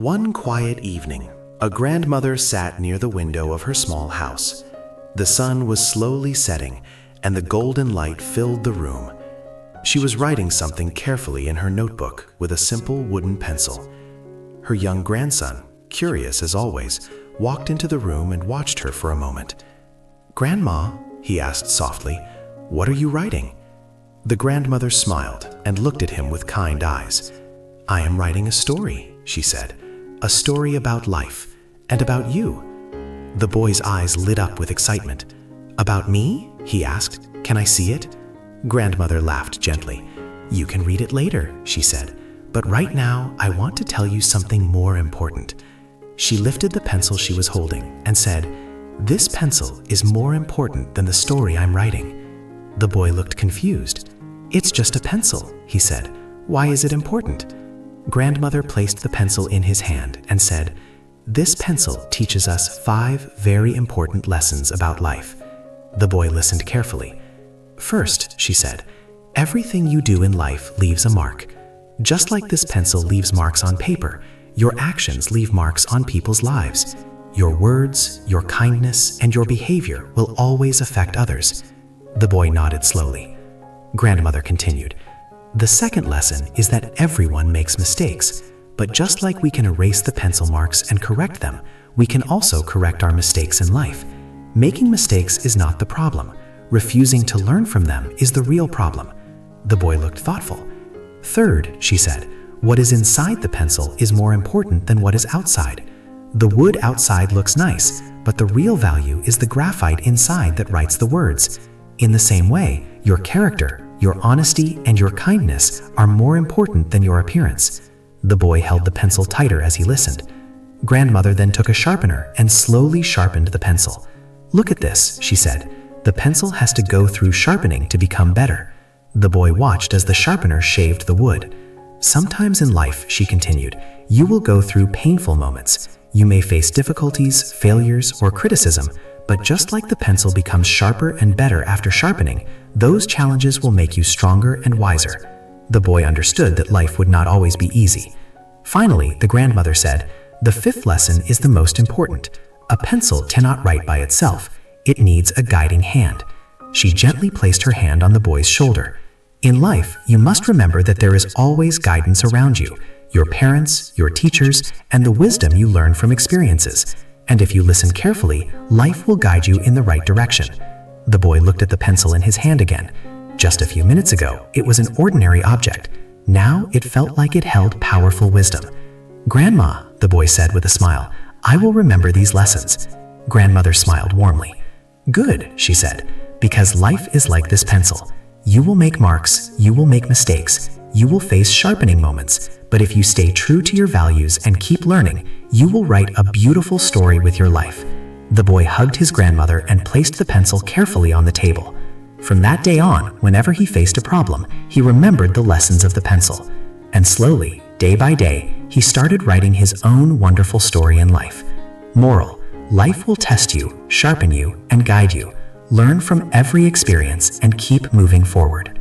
One quiet evening, a grandmother sat near the window of her small house. The sun was slowly setting, and the golden light filled the room. She was writing something carefully in her notebook with a simple wooden pencil. Her young grandson, curious as always, walked into the room and watched her for a moment. "Grandma," he asked softly, "what are you writing?" The grandmother smiled and looked at him with kind eyes. "I am writing a story," she said. "A story about life and about you." The boy's eyes lit up with excitement. "About me?" he asked. "Can I see it?" Grandmother laughed gently. "You can read it later," she said. "But right now, I want to tell you something more important." She lifted the pencil she was holding and said, "This pencil is more important than the story I'm writing." The boy looked confused. "It's just a pencil," he said. "Why is it important?" Grandmother placed the pencil in his hand and said, "This pencil teaches us 5 very important lessons about life." The boy listened carefully. "First," she said, "everything you do in life leaves a mark. Just like this pencil leaves marks on paper, your actions leave marks on people's lives. Your words, your kindness, and your behavior will always affect others." The boy nodded slowly. Grandmother continued, "The second lesson is that everyone makes mistakes, but just like we can erase the pencil marks and correct them, we can also correct our mistakes in life. Making mistakes is not the problem. Refusing to learn from them is the real problem." The boy looked thoughtful. "Third," she said, "what is inside the pencil is more important than what is outside. The wood outside looks nice, but the real value is the graphite inside that writes the words. In the same way, your character, your honesty, and your kindness are more important than your appearance." The boy held the pencil tighter as he listened. Grandmother then took a sharpener and slowly sharpened the pencil. "Look at this," she said. "The pencil has to go through sharpening to become better." The boy watched as the sharpener shaved the wood. "Sometimes in life," she continued, "you will go through painful moments. You may face difficulties, failures, or criticism, but just like the pencil becomes sharper and better after sharpening, those challenges will make you stronger and wiser." The boy understood that life would not always be easy. Finally, the grandmother said, "The 5th lesson is the most important. A pencil cannot write by itself. It needs a guiding hand." She gently placed her hand on the boy's shoulder. "In life, you must remember that there is always guidance around you, your parents, your teachers, and the wisdom you learn from experiences. And if you listen carefully, life will guide you in the right direction." The boy looked at the pencil in his hand again. Just a few minutes ago, it was an ordinary object. Now it felt like it held powerful wisdom. "Grandma," the boy said with a smile, "I will remember these lessons." Grandmother smiled warmly. "Good," she said, "because life is like this pencil. You will make marks, you will make mistakes, you will face sharpening moments, but if you stay true to your values and keep learning, you will write a beautiful story with your life." The boy hugged his grandmother and placed the pencil carefully on the table. From that day on, whenever he faced a problem, he remembered the lessons of the pencil. And slowly, day by day, he started writing his own wonderful story in life. Moral: life will test you, sharpen you, and guide you. Learn from every experience and keep moving forward.